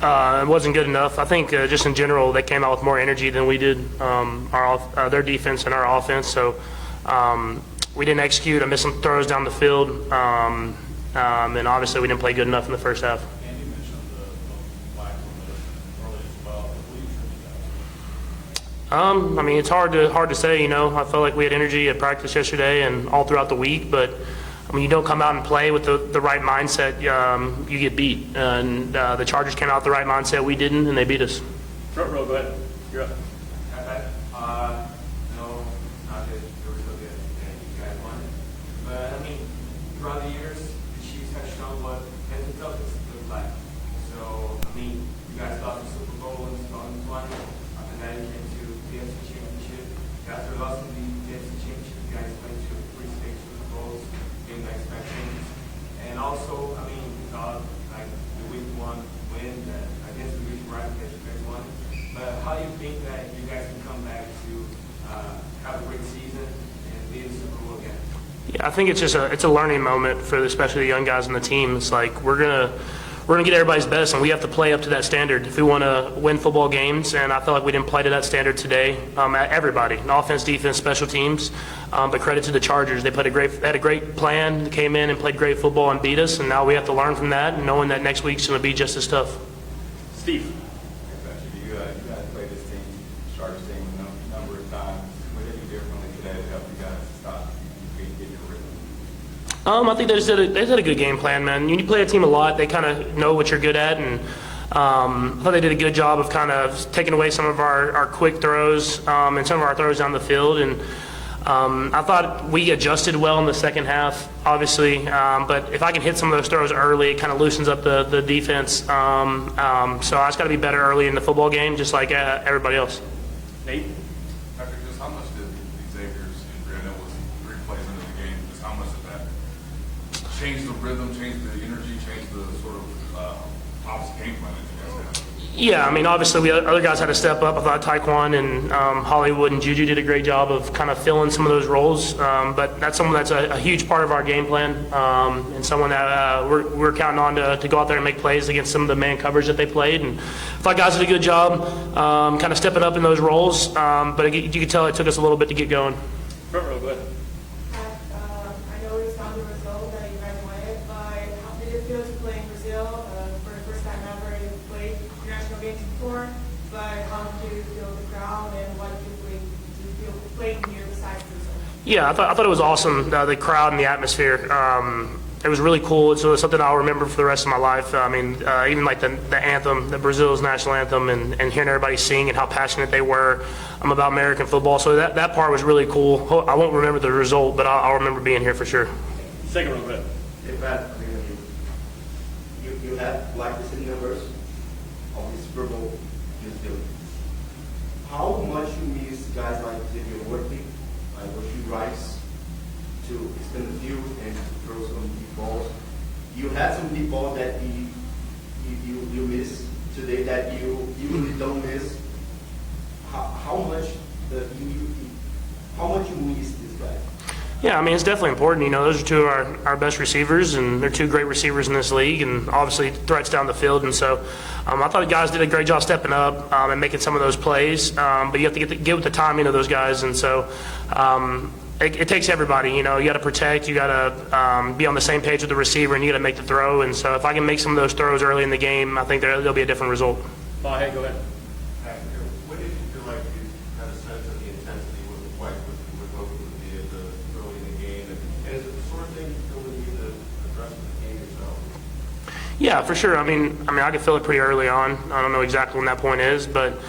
It wasn't good enough. I think just in general, they came out with more energy than we did, their defense and our offense. So we didn't execute. I missed some throws down the field. And obviously we didn't play good enough in the first half. And you mentioned the lack of early as well. What do you attribute that to? I mean, it's hard to say. I felt like we had energy at practice yesterday and all throughout the week, but when you don't come out and play with the right mindset, you get beat. And the Chargers came out with the right mindset. We didn't, and they beat us. Front row, go ahead. You're up. No, not that there was no good and you guys won it. But I mean, throughout the years, the Chiefs have shown what the toughness looks like. So, I mean, you guys lost the Super Bowl in 2020. After that, you came to the AFC Championship. After losing the AFC Championship, you guys went to 3 straight Super Bowls. The expectations, and also, I mean, like the week 1 win against the Region Rival that you guys won. But how do you think that you guys can come back to have a great season and be in the Super Bowl again? Yeah, I think it's a learning moment for especially the young guys on the team. It's like we're gonna get everybody's best, and we have to play up to that standard if we want to win football games. And I feel like we didn't play to that standard today. Everybody, offense, defense, special teams. But credit to the Chargers, they had a great plan. They came in and played great football and beat us. And now we have to learn from that, knowing that next week's going to be just as tough. Steve. You guys played this team, Chargers team, a number of times. What did you do differently today to help you guys stop you get your rhythm? I think they did a good game plan, man. You play a team a lot, they kind of know what you're good at, and I thought they did a good job of kind of taking away some of our quick throws and some of our throws down the field. And I thought we adjusted well in the second half, obviously, but if I can hit some of those throws early, it kind of loosens up the defense. So I just got to be better early in the football game, just like everybody else. Nate. Patrick, just how much did Xavier's injury, I know it was 3 plays into the game, just how much did that change the rhythm, change the energy, change the sort of opposite game plan that you guys had? Yeah, I mean, obviously, other guys had to step up. I thought Taekwon and Hollywood and Juju did a great job of kind of filling some of those roles. But that's someone that's a huge part of our game plan, and someone that we're counting on to go out there and make plays against some of the man coverage that they played. And I thought guys did a good job kind of stepping up in those roles. But you could tell it took us a little bit to get going. Front row, go ahead. I know it's not the result that you guys wanted, but how did it feel to play in Brazil for the first time ever? You played international games before, but how did you feel the crowd and what did you feel playing here besides Brazil? Yeah, I thought it was awesome, the crowd and the atmosphere. It was really cool. It's something I'll remember for the rest of my life. I mean, even like the anthem, the Brazil's national anthem, and hearing everybody sing and how passionate they were about American football. So that part was really cool. I won't remember the result, but I'll remember being here for sure. Second row, go ahead. Hey, Pat, I mean, you had black receipt numbers of the Super Bowl just doing. How much you miss guys like Xavier Worthy, like Rasheed Rice, to extend the field and to throw some deep balls? You had some deep balls that you miss today that you usually don't miss. How much you miss this guy? Yeah, I mean, it's definitely important. Those are two of our best receivers, and they're two great receivers in this league, and obviously threats down the field. And so I thought the guys did a great job stepping up and making some of those plays. But you have to get with the timing of those guys. And so it takes everybody. You got to protect, you got to be on the same page with the receiver, and you got to make the throw. And so if I can make some of those throws early in the game, I think there'll be a different result. Hey, go ahead. What did you feel like you had a sense of the intensity wasn't quite with what we did early in the game? And is it the sort of thing you feel the need to address in the game yourself? Yeah, for sure. I mean, I could feel it pretty early on. I don't know exactly when that point is, but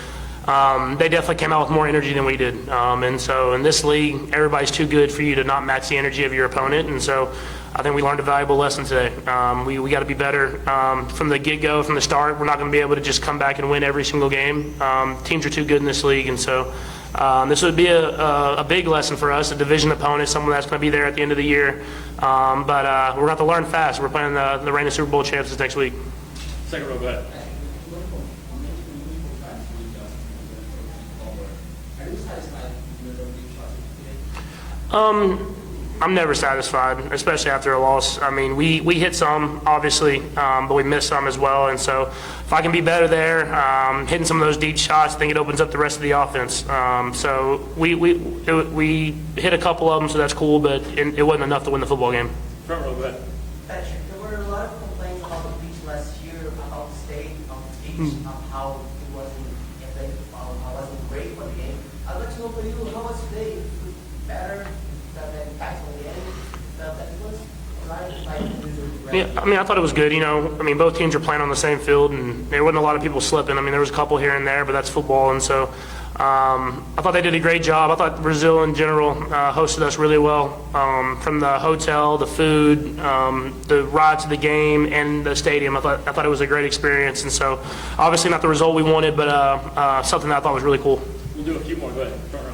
they definitely came out with more energy than we did. And so in this league, everybody's too good for you to not match the energy of your opponent. And so I think we learned a valuable lesson today. We got to be better from the get-go, from the start. We're not going to be able to just come back and win every single game. Teams are too good in this league, and so this would be a big lesson for us, a division opponent, someone that's going to be there at the end of the year. But we're going to have to learn fast. We're playing the reigning Super Bowl champs this next week. Second row, go ahead. I'm never satisfied, especially after a loss. I mean, we hit some, obviously, but we missed some as well. And so if I can be better there, hitting some of those deep shots, I think it opens up the rest of the offense. So we hit a couple of them, so that's cool, but it wasn't enough to win the football game. Front row, go ahead. Patrick, there were a lot of complaints about the beach last year, about the state of the beach, of how it wasn't, how it wasn't great for the game. I'd like to know for you, how was today? Was it better than back on the end? That it was right? Yeah, I mean, I thought it was good. I mean, both teams are playing on the same field, and there wasn't a lot of people slipping. I mean, there was a couple here and there, but that's football, and so I thought they did a great job. I thought Brazil in general hosted us really well, from the hotel, the food, the ride to the game, and the stadium. I thought it was a great experience, and so obviously not the result we wanted, but something that I thought was really cool. We'll do a few more, go ahead, front row.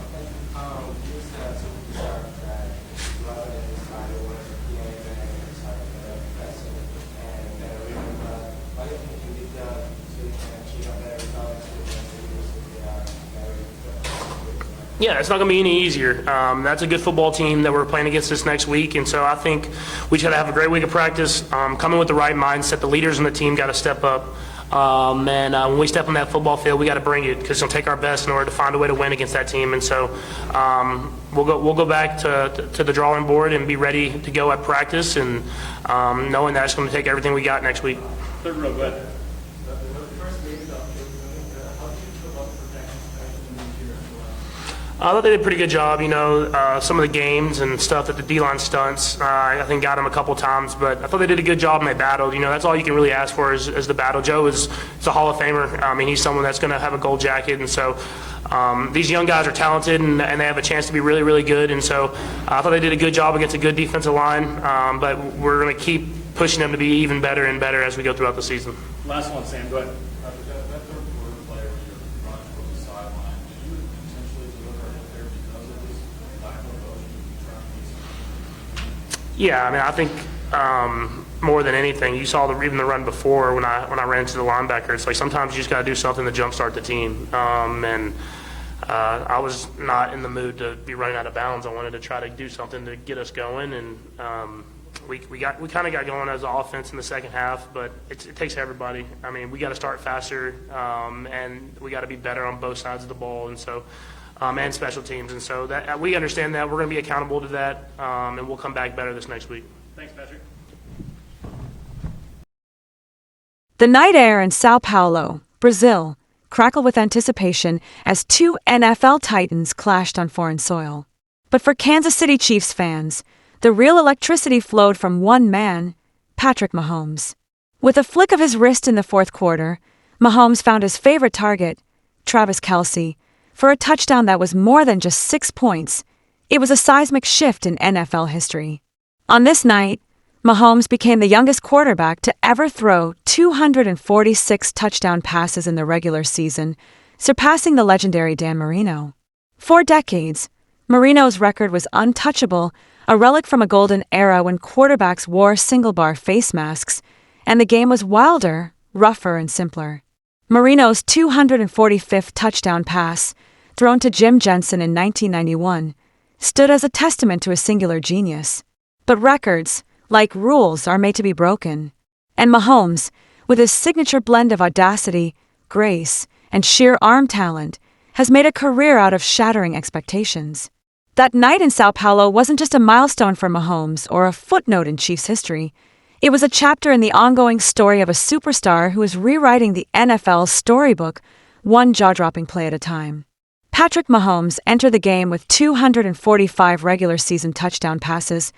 Yeah, it's not going to be any easier. That's a good football team that we're playing against this next week, and so I think we should have a great week of practice, coming with the right mindset. The leaders in the team got to step up, and when we step on that football field, we got to bring it, because it'll take our best in order to find a way to win against that team. And so we'll go back to the drawing board and be ready to go at practice, and knowing that it's going to take everything we got next week. Third row, go ahead. I thought they did a pretty good job. Some of the games and stuff that the D-line stunts, I think got them a couple times, but I thought they did a good job and they battled. That's all you can really ask for is the battle. Joe is a Hall of Famer. I mean, he's someone that's going to have a gold jacket, and so these young guys are talented and they have a chance to be really, really good. And so I thought they did a good job against a good defensive line, but we're going to keep pushing them to be even better and better as we go throughout the season. Last one, Sam, go ahead. That third quarter play where you're running from the sideline, did you intentionally deliver it there because of this lack of motion? Yeah, I mean, I think more than anything, you saw even the run before when I ran to the linebacker. It's like sometimes you just got to do something to jumpstart the team. And I was not in the mood to be running out of bounds. I wanted to try to do something to get us going, and we kind of got going as an offense in the second half, but it takes everybody. I mean, we got to start faster, and we got to be better on both sides of the ball, and so and special teams, and so that we understand that we're going to be accountable to that, and we'll come back better this next week. Thanks, Patrick. The night air in São Paulo, Brazil, crackled with anticipation as two NFL titans clashed on foreign soil. But for Kansas City Chiefs fans, the real electricity flowed from one man, Patrick Mahomes. With a flick of his wrist in the fourth quarter, Mahomes found his favorite target, Travis Kelce, for a touchdown that was more than just 6 points. It was a seismic shift in NFL history. On this night, Mahomes became the youngest quarterback to ever throw 246 touchdown passes in the regular season, surpassing the legendary Dan Marino. For decades, Marino's record was untouchable, a relic from a golden era when quarterbacks wore single-bar face masks, and the game was wilder, rougher, and simpler. Marino's 245th touchdown pass, thrown to Jim Jensen in 1991, stood as a testament to a singular genius. But records, like rules, are made to be broken. And Mahomes, with his signature blend of audacity, grace, and sheer arm talent, has made a career out of shattering expectations. That night in São Paulo wasn't just a milestone for Mahomes or a footnote in Chiefs history. It was a chapter in the ongoing story of a superstar who is rewriting the NFL's storybook, one jaw-dropping play at a time. Patrick Mahomes entered the game with 245 regular season touchdown passes,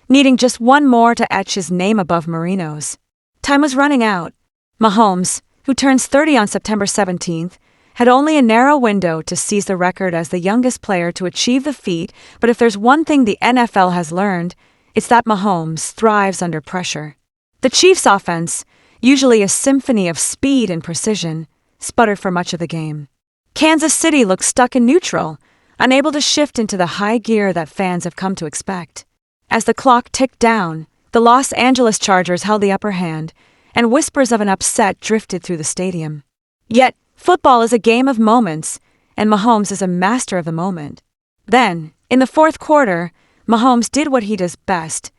needing just one more to etch his name above Marino's. Time was running out. Mahomes, who turns 30 on September 17th, had only a narrow window to seize the record as the youngest player to achieve the feat, but if there's one thing the NFL has learned, it's that Mahomes thrives under pressure. The Chiefs' offense, usually a symphony of speed and precision, sputtered for much of the game. Kansas City looked stuck in neutral, unable to shift into the high gear that fans have come to expect. As the clock ticked down, the Los Angeles Chargers held the upper hand, and whispers of an upset drifted through the stadium. Yet, football is a game of moments, and Mahomes is a master of the moment. Then, in the fourth quarter, Mahomes did what he does best.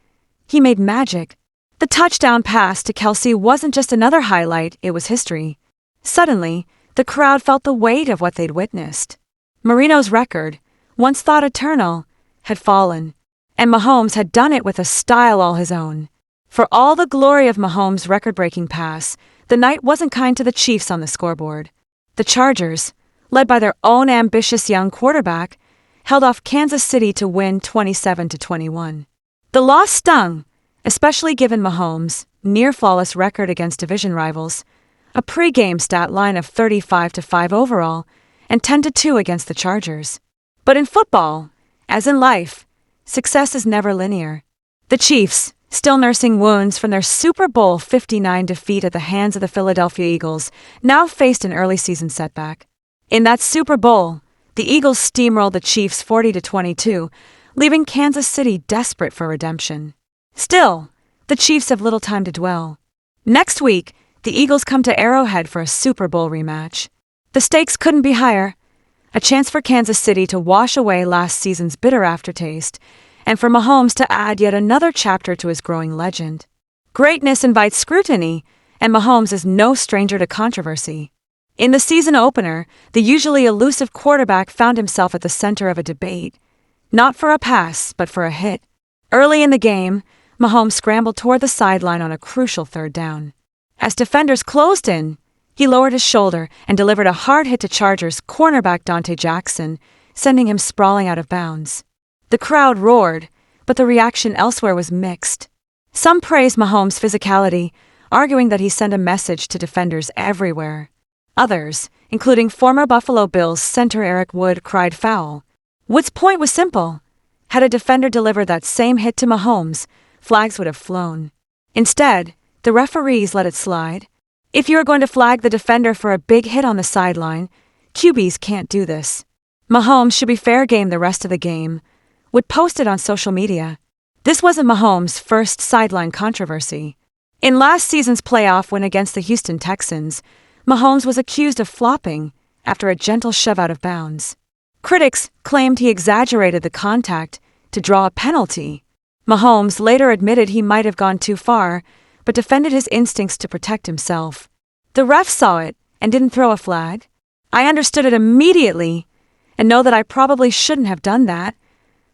He made magic. The touchdown pass to Kelce wasn't just another highlight, it was history. Suddenly, the crowd felt the weight of what they'd witnessed. Marino's record, once thought eternal, had fallen, and Mahomes had done it with a style all his own. For all the glory of Mahomes' record-breaking pass, the night wasn't kind to the Chiefs on the scoreboard. The Chargers, led by their own ambitious young quarterback, held off Kansas City to win 27-21. The loss stung, especially given Mahomes' near-flawless record against division rivals, a pre-game stat line of 35-5 overall and 10-2 against the Chargers. But in football, as in life, success is never linear. The Chiefs, still nursing wounds from their Super Bowl 59 defeat at the hands of the Philadelphia Eagles, now faced an early season setback. In that Super Bowl, the Eagles steamrolled the Chiefs 40-22, leaving Kansas City desperate for redemption. Still, the Chiefs have little time to dwell. Next week, the Eagles come to Arrowhead for a Super Bowl rematch. The stakes couldn't be higher. A chance for Kansas City to wash away last season's bitter aftertaste, and for Mahomes to add yet another chapter to his growing legend. Greatness invites scrutiny, and Mahomes is no stranger to controversy. In the season opener, the usually elusive quarterback found himself at the center of a debate, not for a pass, but for a hit. Early in the game, Mahomes scrambled toward the sideline on a crucial third down. As defenders closed in, he lowered his shoulder and delivered a hard hit to Chargers cornerback Dante Jackson, sending him sprawling out of bounds. The crowd roared, but the reaction elsewhere was mixed. Some praised Mahomes' physicality, arguing that he sent a message to defenders everywhere. Others, including former Buffalo Bills center Eric Wood, cried foul. Wood's point was simple. Had a defender delivered that same hit to Mahomes, flags would have flown. Instead, the referees let it slide. If you are going to flag the defender for a big hit on the sideline, QBs can't do this. Mahomes should be fair game the rest of the game. Wood posted on social media. This wasn't Mahomes' first sideline controversy. In last season's playoff win against the Houston Texans, Mahomes was accused of flopping after a gentle shove out of bounds. Critics claimed he exaggerated the contact to draw a penalty. Mahomes later admitted he might have gone too far, but defended his instincts to protect himself. The ref saw it and didn't throw a flag. I understood it immediately and know that I probably shouldn't have done that,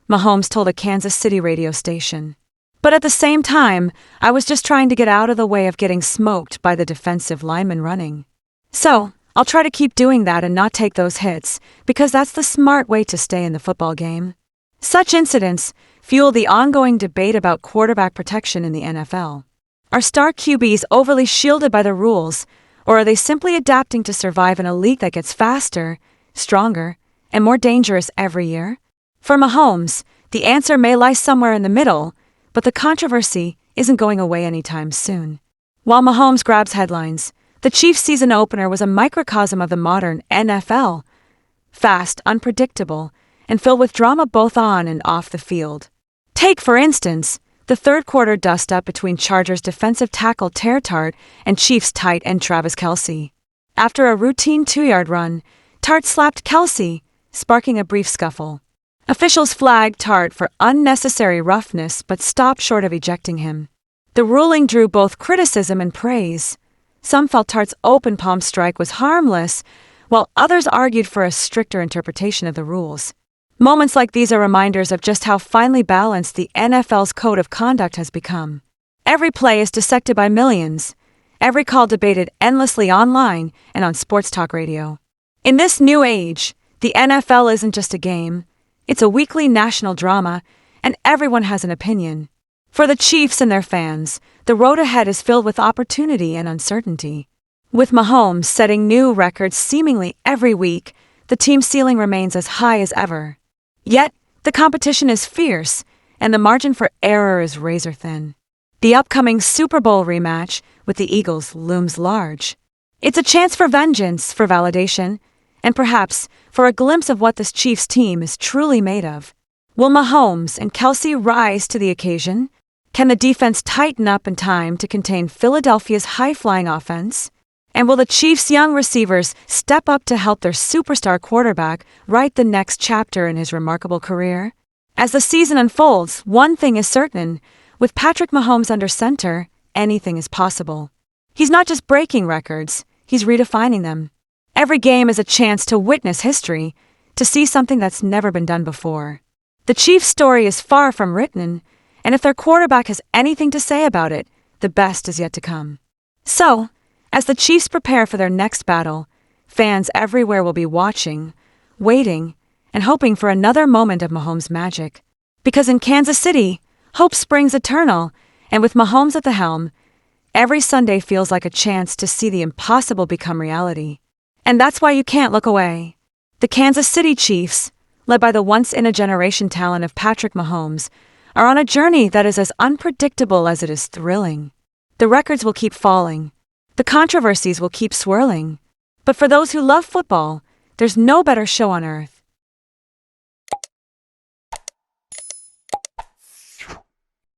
Mahomes told a Kansas City radio station. But at the same time, I was just trying to get out of the way of getting smoked by the defensive lineman running. So, I'll try to keep doing that and not take those hits, because that's the smart way to stay in the football game. Such incidents fuel the ongoing debate about quarterback protection in the NFL. Are star QBs overly shielded by the rules, or are they simply adapting to survive in a league that gets faster, stronger, and more dangerous every year? For Mahomes, the answer may lie somewhere in the middle, but the controversy isn't going away anytime soon. While Mahomes grabs headlines, the Chiefs' season opener was a microcosm of the modern NFL. Fast, unpredictable, and filled with drama both on and off the field. Take, for instance, the third-quarter dust-up between Chargers defensive tackle Ter Tart and Chiefs tight end Travis Kelce. After a routine 2-yard run, Tart slapped Kelce, sparking a brief scuffle. Officials flagged Tart for unnecessary roughness but stopped short of ejecting him. The ruling drew both criticism and praise. Some felt Tart's open palm strike was harmless, while others argued for a stricter interpretation of the rules. Moments like these are reminders of just how finely balanced the NFL's code of conduct has become. Every play is dissected by millions, every call debated endlessly online and on sports talk radio. In this new age, the NFL isn't just a game, it's a weekly national drama, and everyone has an opinion. For the Chiefs and their fans, the road ahead is filled with opportunity and uncertainty. With Mahomes setting new records seemingly every week, the team's ceiling remains as high as ever. Yet, the competition is fierce, and the margin for error is razor-thin. The upcoming Super Bowl rematch with the Eagles looms large. It's a chance for vengeance, for validation, and perhaps for a glimpse of what this Chiefs team is truly made of. Will Mahomes and Kelce rise to the occasion? Can the defense tighten up in time to contain Philadelphia's high-flying offense? And will the Chiefs' young receivers step up to help their superstar quarterback write the next chapter in his remarkable career? As the season unfolds, one thing is certain. With Patrick Mahomes under center, anything is possible. He's not just breaking records, he's redefining them. Every game is a chance to witness history, to see something that's never been done before. The Chiefs' story is far from written, and if their quarterback has anything to say about it, the best is yet to come. So, as the Chiefs prepare for their next battle, fans everywhere will be watching, waiting, and hoping for another moment of Mahomes' magic. Because in Kansas City, hope springs eternal, and with Mahomes at the helm, every Sunday feels like a chance to see the impossible become reality. And that's why you can't look away. The Kansas City Chiefs, led by the once-in-a-generation talent of Patrick Mahomes, are on a journey that is as unpredictable as it is thrilling. The records will keep falling. The controversies will keep swirling. But for those who love football, there's no better show on earth.